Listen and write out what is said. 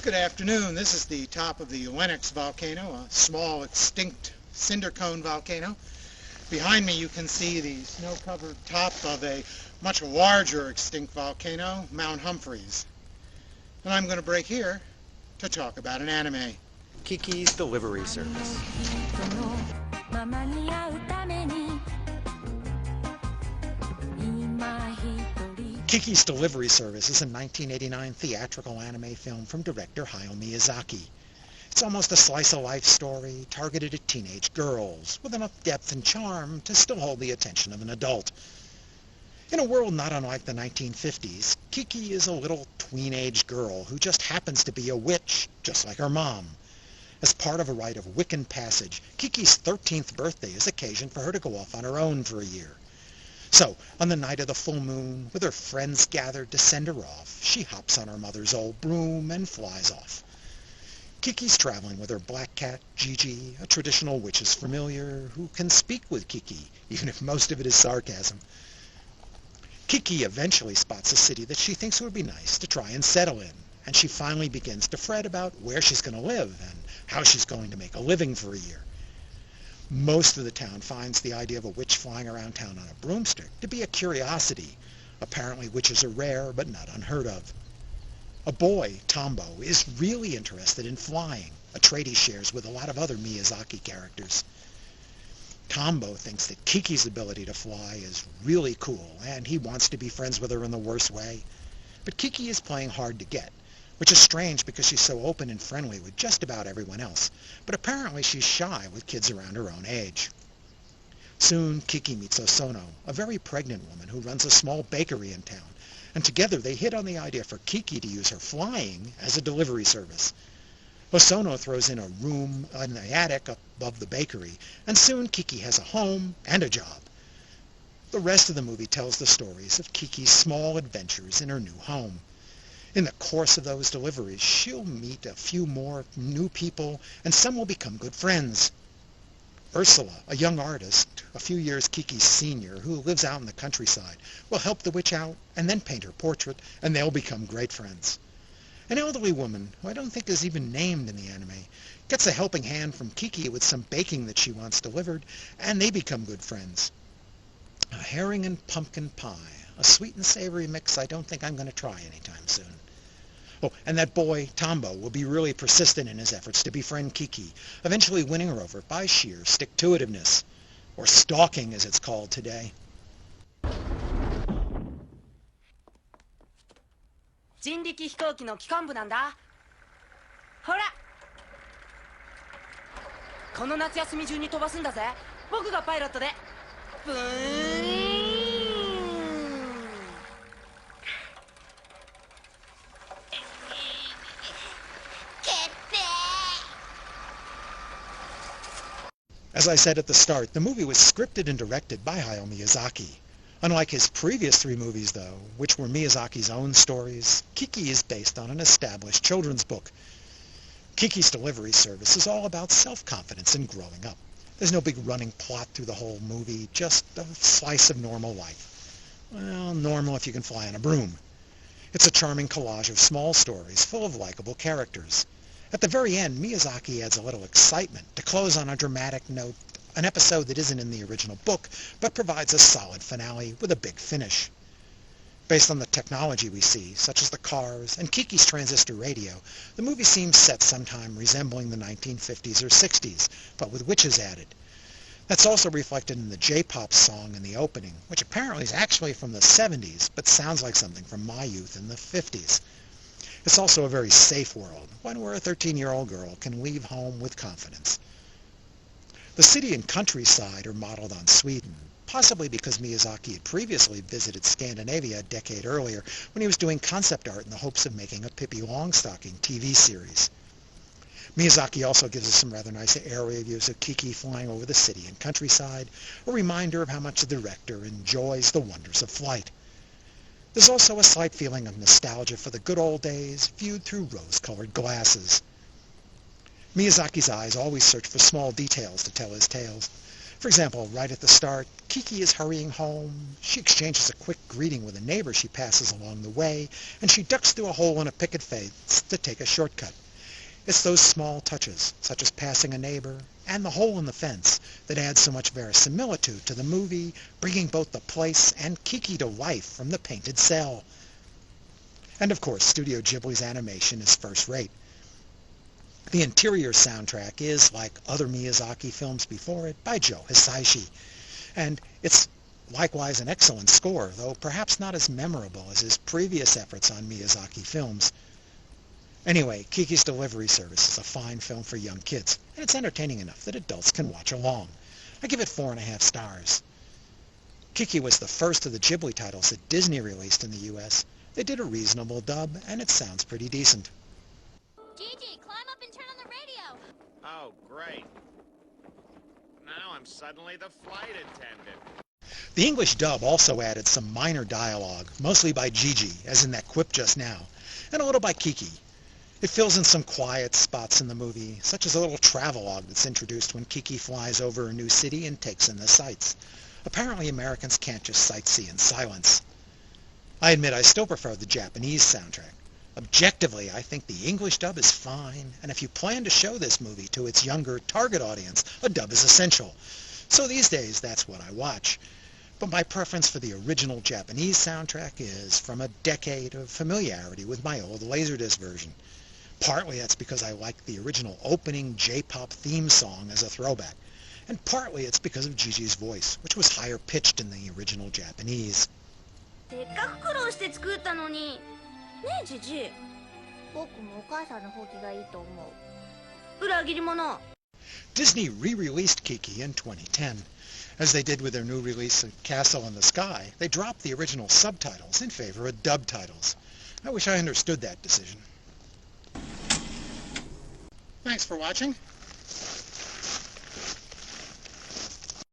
Good afternoon. This is the top of the Lennox volcano, a small extinct cinder cone volcano. Behind me you can see the snow-covered top of a much larger extinct volcano, Mount Humphreys. And I'm going to break here to talk about an anime. Kiki's Delivery Service. Kiki's Delivery Service is a 1989 theatrical anime film from director Hayao Miyazaki. It's almost a slice-of-life story targeted at teenage girls, with enough depth and charm to still hold the attention of an adult. In a world not unlike the 1950s, Kiki is a little tween-age girl who just happens to be a witch, just like her mom. As part of a rite of Wiccan passage, Kiki's 13th birthday is occasion for her to go off on her own for a year. So, on the night of the full moon, with her friends gathered to send her off, she hops on her mother's old broom and flies off. Kiki's traveling with her black cat, Jii, a traditional witch's familiar, who can speak with Kiki, even if most of it is sarcasm. Kiki eventually spots a city that she thinks would be nice to try and settle in, and she finally begins to fret about where she's going to live and how she's going to make a living for a year. Most of the town finds the idea of a witch flying around town on a broomstick to be a curiosity. Apparently witches are rare, but not unheard of. A boy, Tombo, is really interested in flying, a trait he shares with a lot of other Miyazaki characters. Tombo thinks that Kiki's ability to fly is really cool, and he wants to be friends with her in the worst way. But Kiki is playing hard to get, which is strange because she's so open and friendly with just about everyone else, but apparently she's shy with kids around her own age. Soon Kiki meets Osono, a very pregnant woman who runs a small bakery in town, and together they hit on the idea for Kiki to use her flying as a delivery service. Osono throws in a room in the attic above the bakery, and soon Kiki has a home and a job. The rest of the movie tells the stories of Kiki's small adventures in her new home. In the course of those deliveries, she'll meet a few more new people, and some will become good friends. Ursula, a young artist, a few years Kiki's senior, who lives out in the countryside, will help the witch out and then paint her portrait, and they'll become great friends. An elderly woman, who I don't think is even named in the anime, gets a helping hand from Kiki with some baking that she wants delivered, and they become good friends. A herring and pumpkin pie, a sweet and savory mix I don't think I'm going to try anytime soon. Oh, and that boy, Tombo, will be really persistent in his efforts to befriend Kiki, eventually winning her over by sheer stick-to-itiveness, or stalking as it's called today. 人力飛行機の機関部なんだ。ほら、この夏休み中に飛ばすんだぜ。僕がパイロットで。ブーン。As I said at the start, the movie was scripted and directed by Hayao Miyazaki. Unlike his previous three movies, though, which were Miyazaki's own stories, Kiki is based on an established children's book. Kiki's Delivery Service is all about self-confidence and growing up. There's no big running plot through the whole movie, just a slice of normal life. Well, normal if you can fly on a broom. It's a charming collage of small stories full of likable characters. At the very end, Miyazaki adds a little excitement to close on a dramatic note, an episode that isn't in the original book, but provides a solid finale with a big finish. Based on the technology we see, such as the cars and Kiki's transistor radio, the movie seems set sometime resembling the 1950s or 60s, but with witches added. That's also reflected in the J-pop song in the opening, which apparently is actually from the 70s, but sounds like something from my youth in the 50s. It's also a very safe world, one where a 13-year-old girl can leave home with confidence. The city and countryside are modeled on Sweden, possibly because Miyazaki had previously visited Scandinavia a decade earlier when he was doing concept art in the hopes of making a Pippi Långstrump TV series. Miyazaki also gives us some rather nice aerial views of Kiki flying over the city and countryside, a reminder of how much the director enjoys the wonders of flight. There's also a slight feeling of nostalgia for the good old days, viewed through rose-colored glasses. Miyazaki's eyes always search for small details to tell his tales. For example, right at the start, Kiki is hurrying home. She exchanges a quick greeting with a neighbor she passes along the way, and she ducks through a hole in a picket fence to take a shortcut. It's those small touches, such as passing a neighbor and the hole in the fence, that add so much verisimilitude to the movie, bringing both the place and Kiki to life from the painted cell. And of course, Studio Ghibli's animation is first-rate. The interior soundtrack is, like other Miyazaki films before it, by Joe Hisaishi. And it's likewise an excellent score, though perhaps not as memorable as his previous efforts on Miyazaki films. Anyway, Kiki's Delivery Service is a fine film for young kids, and it's entertaining enough that adults can watch along. I give it 4.5 stars. Kiki was the first of the Ghibli titles that Disney released in the US. They did a reasonable dub, and it sounds pretty decent. Gigi, climb up and turn on the radio! Oh, great. Now I'm suddenly the flight attendant. The English dub also added some minor dialogue, mostly by Gigi, as in that quip just now, and a little by Kiki. It fills in some quiet spots in the movie, such as a little travelogue that's introduced when Kiki flies over a new city and takes in the sights. Apparently Americans can't just sightsee in silence. I admit I still prefer the Japanese soundtrack. Objectively, I think the English dub is fine, and if you plan to show this movie to its younger target audience, a dub is essential. So these days, that's what I watch. But my preference for the original Japanese soundtrack is from a decade of familiarity with my old Laserdisc version. Partly that's because I like the original opening J-pop theme song as a throwback, and partly it's because of Gigi's voice, which was higher pitched in the original Japanese. せっかく苦労して作ったのに。ねえ、ジジ。僕もお母さんの方がいいと思う。裏切り者。Disney re-released Kiki in 2010. As they did with their new release of Castle in the Sky, they dropped the original subtitles in favor of dub titles. I wish I understood that decision. Thanks for watching.